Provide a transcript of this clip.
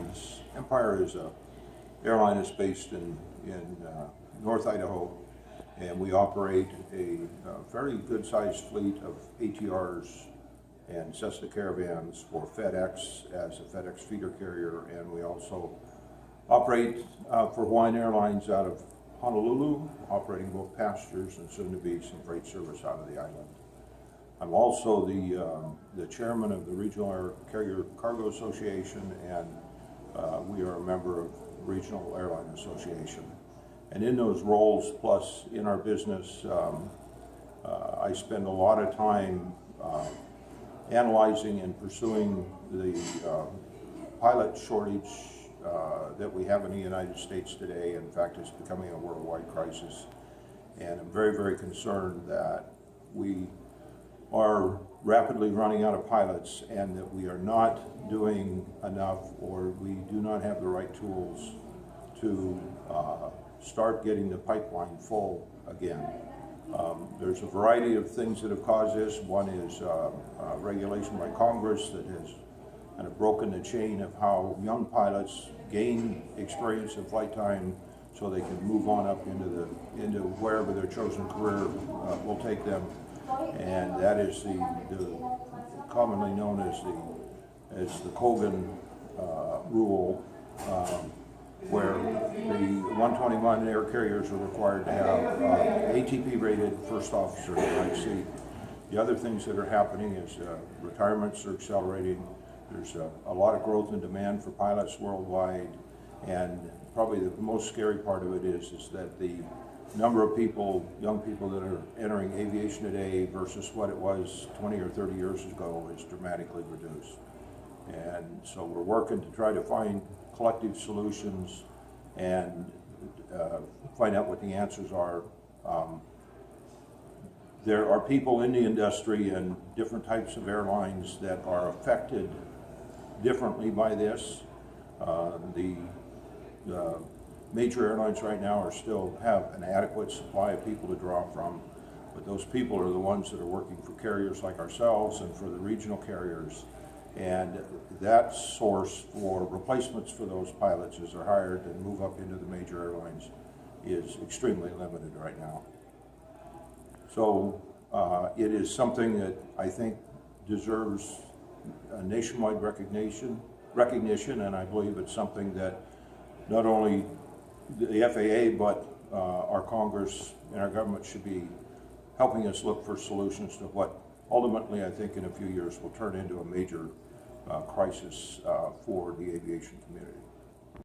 Airlines. Empire is a airline that's based in North Idaho, and we operate a very good-sized fleet of ATRs and Cessna Caravans for FedEx as a FedEx feeder carrier, and we also operate for Hawaiian Airlines out of Honolulu, operating both passengers and soon to be some freight service out of the island. I'm also the chairman of the Regional Air Carrier Cargo Association, and we are a member of the Regional Airline Association. And in those roles, plus in our business, I spend a lot of time analyzing and pursuing the pilot shortage that we have in the United States today. In fact, it's becoming a worldwide crisis. And I'm very, very concerned that we are rapidly running out of pilots and that we are not doing enough, or we do not have the right tools to start getting the pipeline full again. There's a variety of things that have caused this. One is regulation by Congress that has kind of broken the chain of how young pilots gain experience in flight time so they can move on up into wherever their chosen career will take them. And that is the commonly known as the Kogan rule, where the 121 air carriers are required to have ATP-rated first officer in the right seat. The other things that are happening is retirements are accelerating. There's a lot of growth in demand for pilots worldwide, and probably the most scary part of it is that the number of people, young people that are entering aviation today versus what it was 20 or 30 years ago is dramatically reduced. And so we're working to try to find collective solutions and find out what the answers are. There are people in the industry and different types of airlines that are affected differently by this. The major airlines right now still have an adequate supply of people to draw from, but those people are the ones that are working for carriers like ourselves and for the regional carriers. And that source for replacements for those pilots as they're hired and move up into the major airlines is extremely limited right now. So it is something that I think deserves a nationwide recognition, and I believe it's something that not only the FAA, but our Congress and our government should be helping us look for solutions to what ultimately, I think, in a few years will turn into a major crisis for the aviation community.